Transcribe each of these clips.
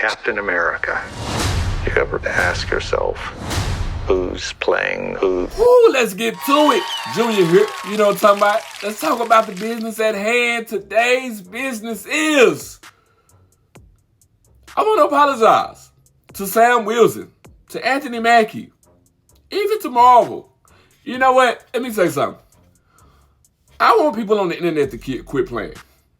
Captain America. You ever ask yourself, who's playing who? Ooh, let's get to it. Junior here. You know what I'm talking about? Let's talk about the business at hand. Today's business is, I want to apologize to Sam Wilson, to Anthony Mackie, even to Marvel. You know what? Let me say something. I want people on the internet to quit playing.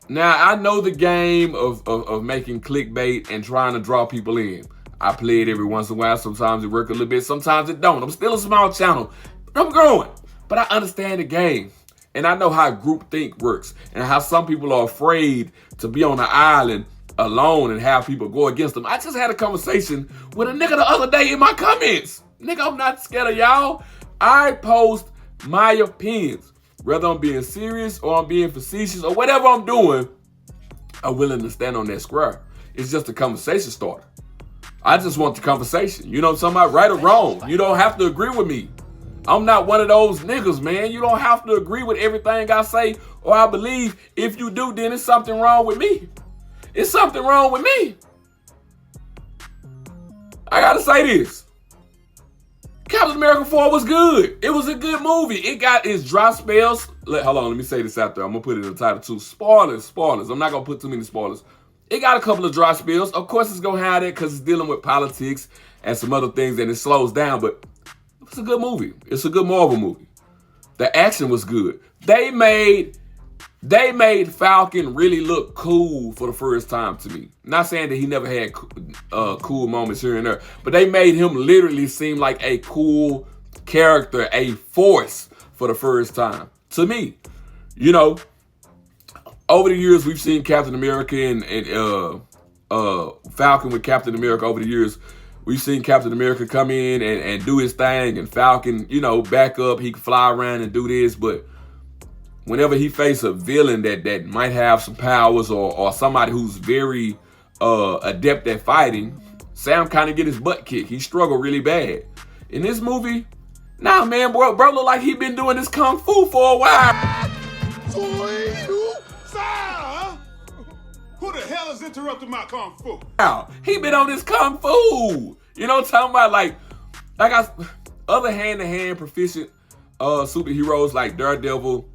Now, I know the game of making clickbait and trying to draw people in. I play it every once in a while. Sometimes it works a little bit. Sometimes it don't. I'm still a small channel. I'm growing. But I understand the game. And I know how groupthink works. And how some people are afraid to be on an island alone and have people go against them. I just had a conversation with a nigga the other day in my comments. Nigga, I'm not scared of y'all. I post my opinions. Whether I'm being serious or I'm being facetious or whatever I'm doing, I'm willing to stand on that square. It's just a conversation starter. I just want the conversation. You know what I'm talking about? Right or wrong. You don't have to agree with me. I'm not one of those niggas, man. You don't have to agree with everything I say or I believe. If you do, then it's something wrong with me. It's something wrong with me. I gotta say this. Captain America 4 was good. It was a good movie. It got its dry spells. Hold on, let me say this out there. I'm going to put it in the title too. Spoilers. I'm not going to put too many spoilers. It got a couple of dry spells. Of course, it's going to have that because it's dealing with politics and some other things and it slows down. But it's a good movie. It's a good Marvel movie. The action was good. They made Falcon really look cool for the first time to me. Not saying that he never had cool moments here and there, but they made him literally seem like a cool character, a force for the first time to me. You know, over the years we've seen Captain America and Falcon with Captain America. Over the years we've seen Captain America come in and do his thing, and Falcon, you know, back up. He can fly around and do this, but whenever he faces a villain that might have some powers or somebody who's very adept at fighting, Sam kind of get his butt kicked. He struggled really bad. In this movie, nah, man, bro look like he been doing this kung fu for a while. Who the hell is interrupting my kung fu? He been on this kung fu. You know what I'm talking about? Like other hand-to-hand proficient superheroes like Daredevil,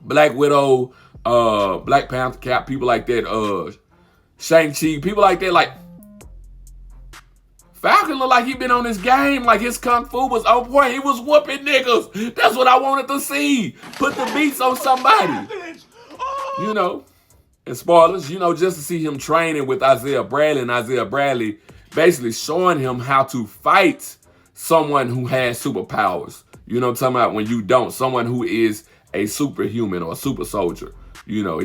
Black Widow, Black Panther Cap, people like that, Shang-Chi, people like that, like Falcon looked like he been on this game, like his kung fu was on point. He was whooping niggas. That's what I wanted to see. Put the beats on somebody. You know, and spoilers, you know, just to see him training with Isaiah Bradley and Isaiah Bradley basically showing him how to fight someone who has superpowers. You know what I'm talking about? When you don't, someone who is a superhuman or a super soldier. You know,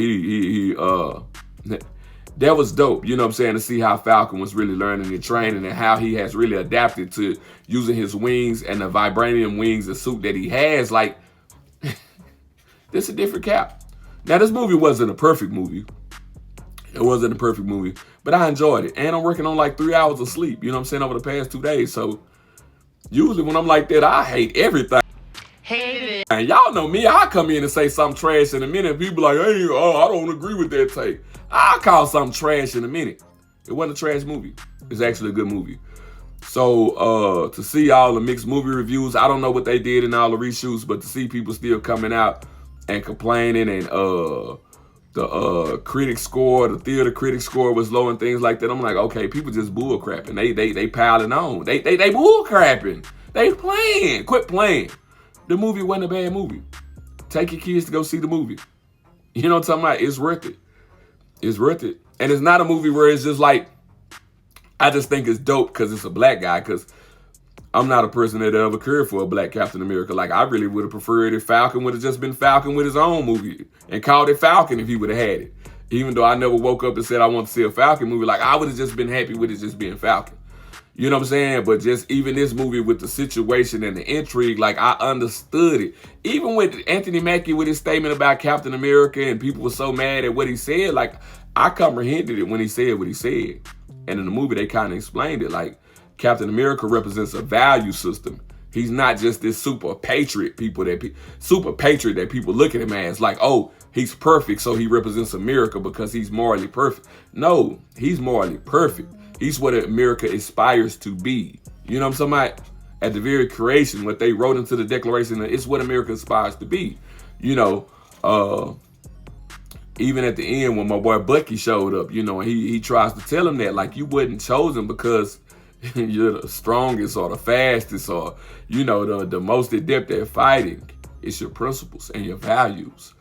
that was dope, you know what I'm saying, to see how Falcon was really learning and training and how he has really adapted to using his wings and the vibranium wings, the suit that he has. Like, this is a different Cap. Now, this movie wasn't a perfect movie. It wasn't a perfect movie, but I enjoyed it. And I'm working on like 3 hours of sleep, you know what I'm saying, over the past 2 days. So usually when I'm like that, I hate everything. Hate it. And y'all know me, I come in and say something trash in a minute. People like, hey, I don't agree with that take. I'll call something trash in a minute. It wasn't a trash movie. It's actually a good movie. So to see all the mixed movie reviews, I don't know what they did in all the reshoots, but to see people still coming out and complaining, and the critic score, the theater critic score was low and things like that. I'm like, okay, people just bull crapping. They piling on. They bull crapping. They playing. Quit playing. The movie wasn't a bad movie. Take your kids to go see the movie. You know what I'm talking about? It's worth it. It's worth it. And it's not a movie where it's just like, I just think it's dope because it's a black guy, because I'm not a person that ever cared for a black Captain America. Like, I really would have preferred if Falcon would have just been Falcon with his own movie and called it Falcon if he would have had it. Even though I never woke up and said I want to see a Falcon movie, like, I would have just been happy with it just being Falcon. You know what I'm saying? But just even this movie with the situation and the intrigue, like, I understood it. Even with Anthony Mackie with his statement about Captain America and people were so mad at what he said, like, I comprehended it when he said what he said. And in the movie, they kind of explained it. Like, Captain America represents a value system. He's not just this super patriot that people look at him as like, oh, he's perfect, so he represents America because he's morally perfect. No, he's morally perfect. He's what America aspires to be. You know what I'm talking about? At the very creation, what they wrote into the Declaration, it's what America aspires to be. You know, even at the end when my boy Bucky showed up, you know, he tries to tell him that, like, you wasn't chosen because you're the strongest or the fastest or, you know, the most adept at fighting. It's your principles and your values.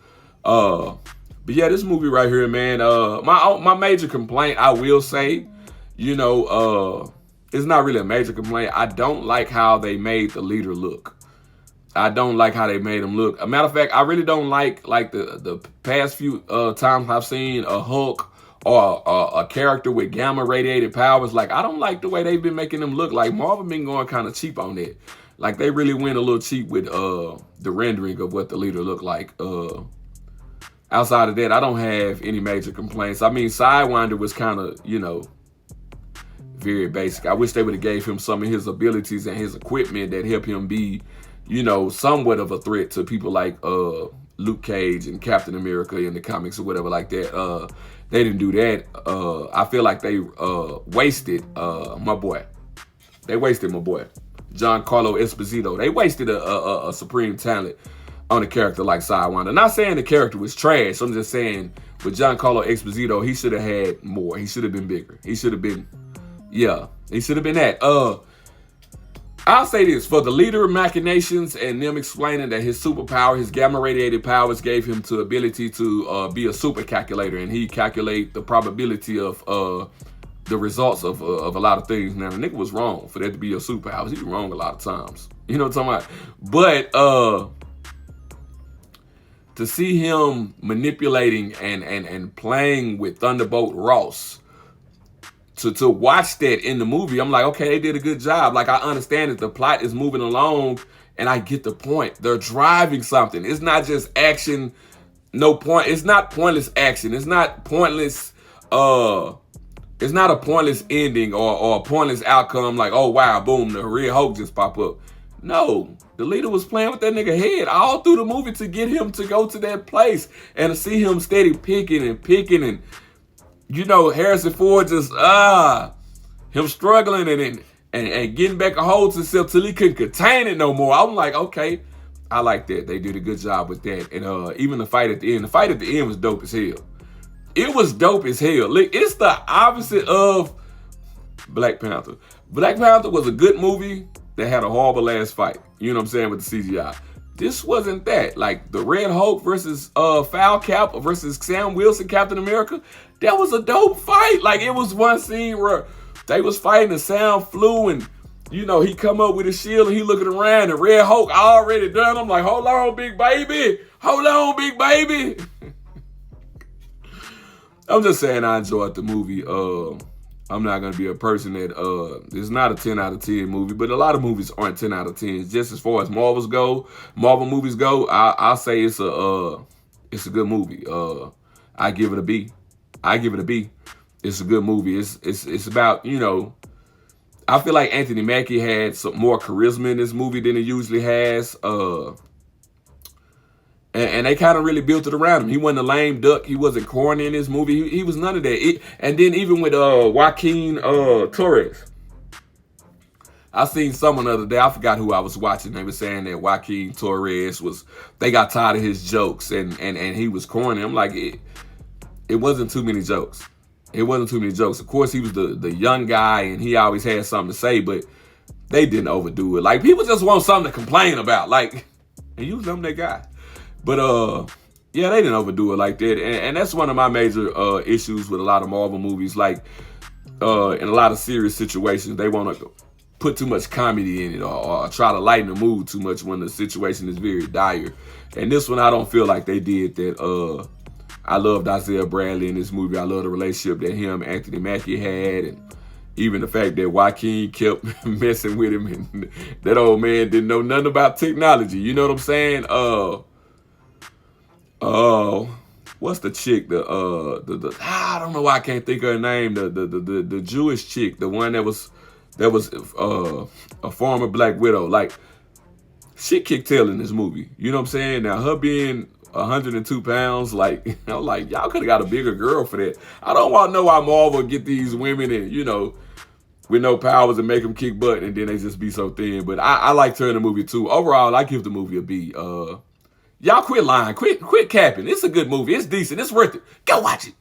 But yeah, this movie right here, man, my major complaint, I will say, you know, it's not really a major complaint. I don't like how they made the leader look. I don't like how they made him look. A matter of fact, I really don't like the past few times I've seen a Hulk or a character with gamma radiated powers. Like, I don't like the way they've been making them look. Like, Marvel been going kind of cheap on that. Like, they really went a little cheap with the rendering of what the leader looked like. Outside of that, I don't have any major complaints. I mean, Sidewinder was kind of, you know, very basic. I wish they would have gave him some of his abilities and his equipment that help him be, you know, somewhat of a threat to people like Luke Cage and Captain America in the comics or whatever like that. They didn't do that. I feel like they wasted my boy. They wasted my boy, Giancarlo Esposito. They wasted a supreme talent on a character like Sidewinder. Not saying the character was trash. I'm just saying with Giancarlo Esposito, he should have had more. He should have been bigger. He should have been, yeah, he should have been that. I'll say this, for the leader machinations and them explaining that his superpower, his gamma radiated powers gave him the ability to be a super calculator, and he calculate the probability of the results of a lot of things. Now, the nigga was wrong for that to be your superpowers. He was wrong a lot of times. You know what I'm talking about? But to see him manipulating and playing with Thunderbolt Ross, to watch that in the movie, I'm like, okay, they did a good job. Like, I understand that the plot is moving along, and I get the point. They're driving something. It's not just action, no point. It's not pointless action. It's not pointless, it's not a pointless ending or a pointless outcome like, oh, wow, boom, the Red Hulk just pop up. No, the leader was playing with that nigga head all through the movie to get him to go to that place and to see him steady picking and you know, Harrison Ford just, him struggling and getting back a hold to himself till he couldn't contain it no more. I'm like, okay, I like that. They did a good job with that. And even the fight at the end was dope as hell. It was dope as hell. Look, it's the opposite of Black Panther. Black Panther was a good movie that had a horrible ass fight. You know what I'm saying, with the CGI. This wasn't that. Like, the Red Hulk versus Foul Cap versus Sam Wilson, Captain America, that was a dope fight. Like, it was one scene where they was fighting, the sound flew, and, you know, he come up with his shield and he looking around, and Red Hulk already done. I'm like, hold on, big baby. Hold on, big baby. I'm just saying I enjoyed the movie. I'm not going to be a person that, it's not a 10 out of 10 movie, but a lot of movies aren't 10 out of 10. Just as far as Marvel movies go, I'll say it's a good movie. I give it a B. It's a good movie. It's about, you know, I feel like Anthony Mackie had some more charisma in this movie than he usually has. And they kind of really built it around him. He wasn't a lame duck. He wasn't corny in this movie. He was none of that. And then even with Joaquin Torres, I seen someone the other day. I forgot who I was watching. They were saying that Joaquin Torres they got tired of his jokes and he was corny. I'm like, it wasn't too many jokes. It wasn't too many jokes. Of course, he was the young guy and he always had something to say, but they didn't overdo it. Like, people just want something to complain about. Like, and you was that guy. But, yeah, they didn't overdo it like that. And that's one of my major issues with a lot of Marvel movies. Like, in a lot of serious situations, they want to put too much comedy in it or try to lighten the mood too much when the situation is very dire. And this one, I don't feel like they did that. I loved Isaiah Bradley in this movie. I love the relationship that him and Anthony Mackie had. And even the fact that Joaquin kept messing with him. And that old man didn't know nothing about technology. You know what I'm saying? What's the chick? I don't know why I can't think of her name. The Jewish chick, the one that was a former Black Widow. Like, she kicked tail in this movie. You know what I'm saying? Now, her being 102 pounds. Like, I'm like, y'all could have got a bigger girl for that. I don't want to know why Marvel get these women and, you know, with no powers and make them kick butt and then they just be so thin. But I liked her in the movie too. Overall, I give the movie a B. Y'all quit lying. Quit capping. It's a good movie. It's decent. It's worth it. Go watch it.